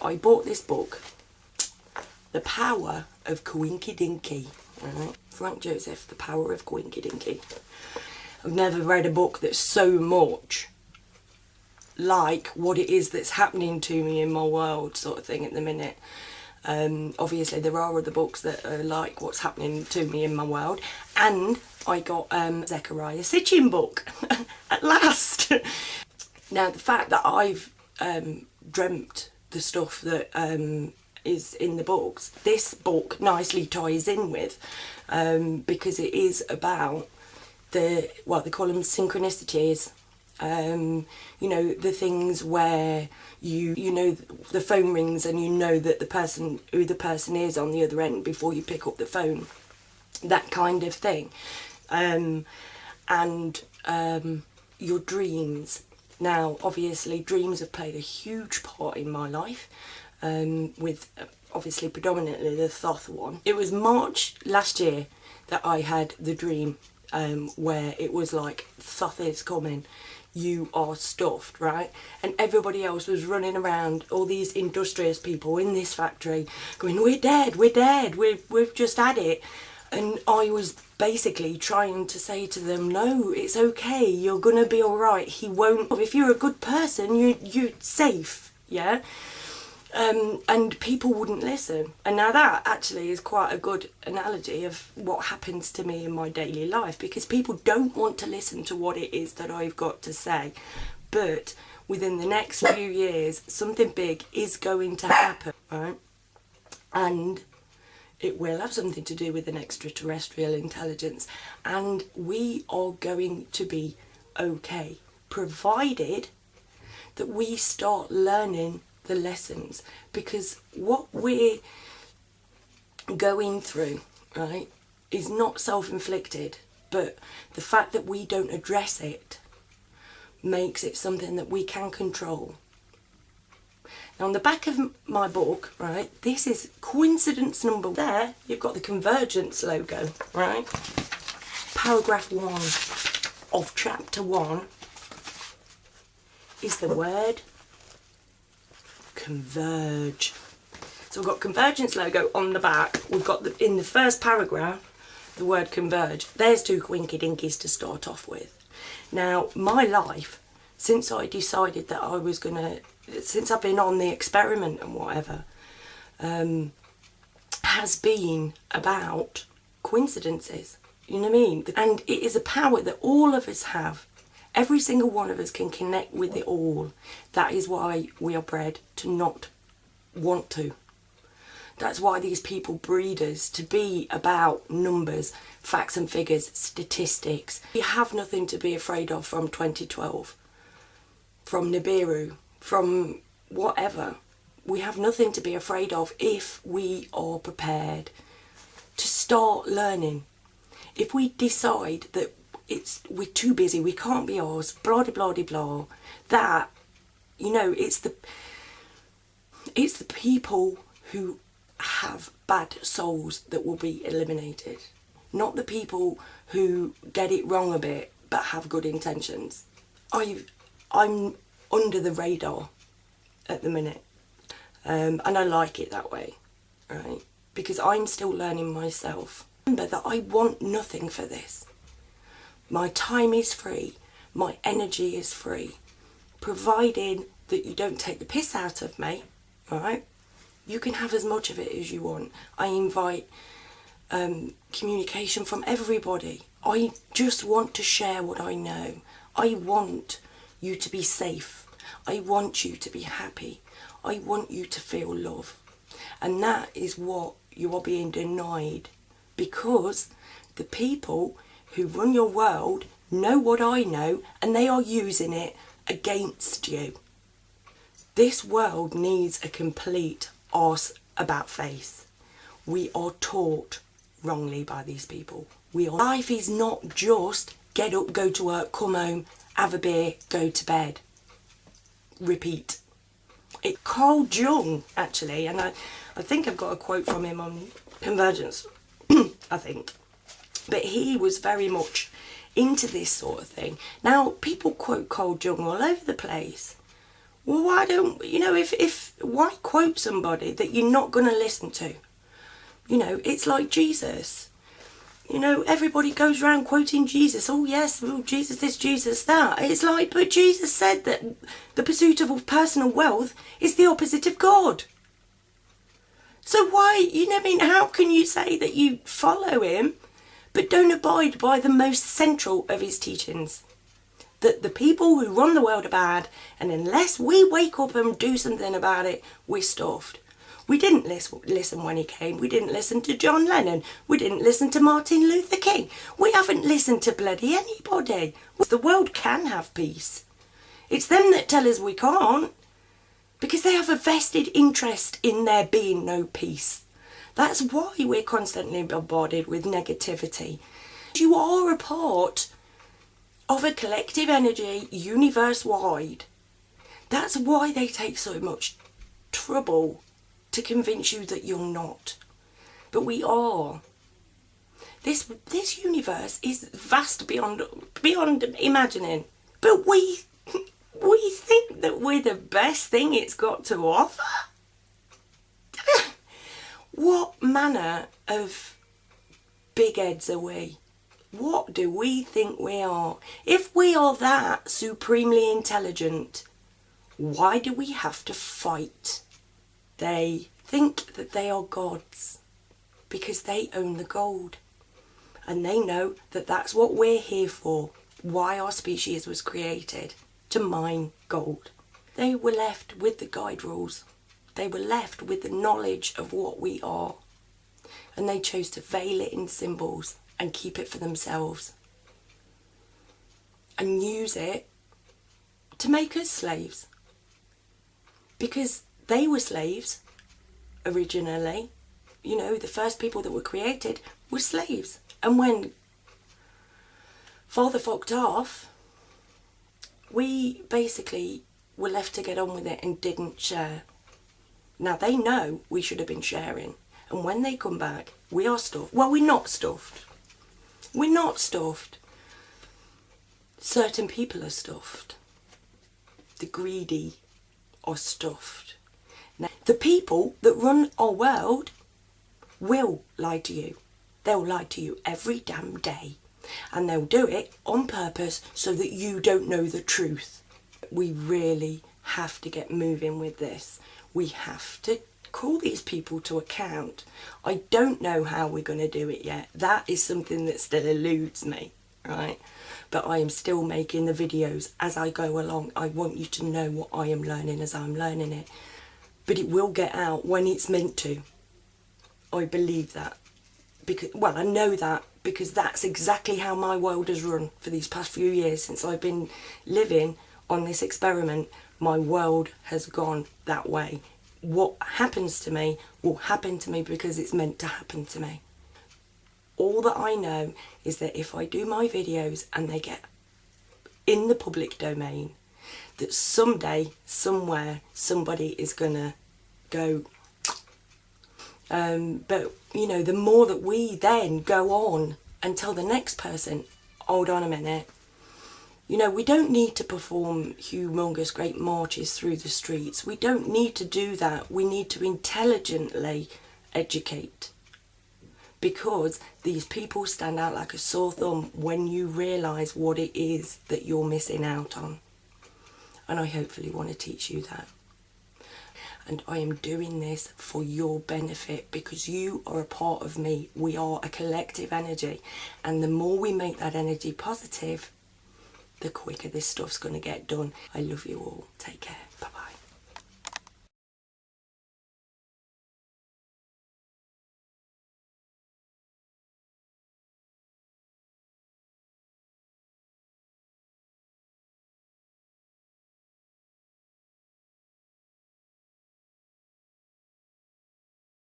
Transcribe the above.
I bought this book, The Power of Coinky Dinky. Right? Frank Joseph, The Power of Coinky Dinky. I've never read a book that's so much like what it is that's happening to me in my world, sort of thing, at the minute. Obviously there are other books that are like what's happening to me in my world, and I got Zechariah Sitchin book at last. Now the fact that I've dreamt the stuff that is in the books, this book nicely ties in with, because it is about they call them synchronicities. You know, the things where you know the phone rings and you know that who the person is on the other end before you pick up the phone, that kind of thing. And your dreams. Now obviously dreams have played a huge part in my life, with obviously predominantly the Thoth one. It was March last year that I had the dream where it was like, Thoth is coming, you are stuffed, right? And everybody else was running around, all these industrious people in this factory going, we're dead, we've just had it. And I was basically trying to say to them, no, it's okay, you're gonna be all right, he won't, if you're a good person, you're safe, yeah? And people wouldn't listen. And now that actually is quite a good analogy of what happens to me in my daily life, because people don't want to listen to what it is that I've got to say. But within the next few years, something big is going to happen, right? And it will have something to do with an extraterrestrial intelligence. And we are going to be okay, provided that we start learning the lessons, because what we're going through, right, is not self-inflicted, but the fact that we don't address it makes it something that we can control. Now on the back of my book, right, this is coincidence number there, you've got the Convergence logo, right? Paragraph 1 of chapter 1 is the word converge. So we've got Convergence logo on the back. We've got in the first paragraph the word converge. There's 2 Coinky Dinkies to start off with. Now my life, since I decided that I was gonna, since I've been on the experiment and whatever, has been about coincidences. You know what I mean? And it is a power that all of us have. Every single one of us can connect with it all. That is why we are bred to not want to. That's why these people breed us to be about numbers, facts and figures, statistics. We have nothing to be afraid of from 2012, from Nibiru, from whatever. We have nothing to be afraid of if we are prepared to start learning. If we decide that we're too busy, we can't be ours, blah de blah de blah, that, you know, it's the people who have bad souls that will be eliminated, not the people who get it wrong a bit but have good intentions. I'm under the radar at the minute, and I like it that way, right? Because I'm still learning myself. Remember that I want nothing for this. My time is free, my energy is free, provided that you don't take the piss out of me, alright? You can have as much of it as you want. I invite communication from everybody. I just want to share what I know. I want you to be safe. I want you to be happy. I want you to feel love. And that is what you are being denied, because the people who run your world know what I know, and they are using it against you. This world needs a complete arse about face. We are taught wrongly by these people. Life is not just get up, go to work, come home, have a beer, go to bed, repeat. Carl Jung, actually, and I think I've got a quote from him on Convergence, I think. But he was very much into this sort of thing. Now, people quote Carl Jung all over the place. Well, why don't, you know, why quote somebody that you're not going to listen to? You know, it's like Jesus. You know, everybody goes around quoting Jesus. Oh yes, well, Jesus this, Jesus that. It's like, but Jesus said that the pursuit of personal wealth is the opposite of God. So why, you know, I mean, how can you say that you follow him, but don't abide by the most central of his teachings? That the people who run the world are bad, and unless we wake up and do something about it, we're stuffed. We didn't listen when he came. We didn't listen to John Lennon. We didn't listen to Martin Luther King. We haven't listened to bloody anybody. The world can have peace. It's them that tell us we can't, because they have a vested interest in there being no peace. That's why we're constantly bombarded with negativity. You are a part of a collective energy, universe-wide. That's why they take so much trouble to convince you that you're not. But we are. This universe is vast beyond imagining. But we think that we're the best thing it's got to offer. What manner of big heads are we? What do we think we are? If we are that supremely intelligent, why do we have to fight? They think that they are gods because they own the gold. And they know that that's what we're here for, why our species was created, to mine gold. They were left with the guide rules. They were left with the knowledge of what we are. And they chose to veil it in symbols and keep it for themselves. And use it to make us slaves. Because they were slaves originally. You know, the first people that were created were slaves. And when Father fucked off, we basically were left to get on with it and didn't share. Now they know we should have been sharing. And when they come back, we are stuffed. Well, we're not stuffed. We're not stuffed. Certain people are stuffed. The greedy are stuffed. Now, the people that run our world will lie to you. They'll lie to you every damn day. And they'll do it on purpose so that you don't know the truth. We really have to get moving with this. We have to call these people to account. I don't know how we're going to do it yet. That is something that still eludes me, right? But I am still making the videos as I go along. I want you to know what I am learning as I'm learning it. But it will get out when it's meant to. I believe that. Because, well, I know that because that's exactly how my world has run for these past few years since I've been living on this experiment. My world has gone that way. What happens to me will happen to me because it's meant to happen to me. All that I know is that if I do my videos and they get in the public domain, that someday, somewhere, somebody is gonna go. But, you know, the more that we then go on and tell the next person, hold on a minute, you know, we don't need to perform humongous great marches through the streets. We don't need to do that. We need to intelligently educate. Because these people stand out like a sore thumb when you realise what it is that you're missing out on. And I hopefully want to teach you that. And I am doing this for your benefit because you are a part of me. We are a collective energy. And the more we make that energy positive, the quicker this stuff's going to get done. I love you all. Take care.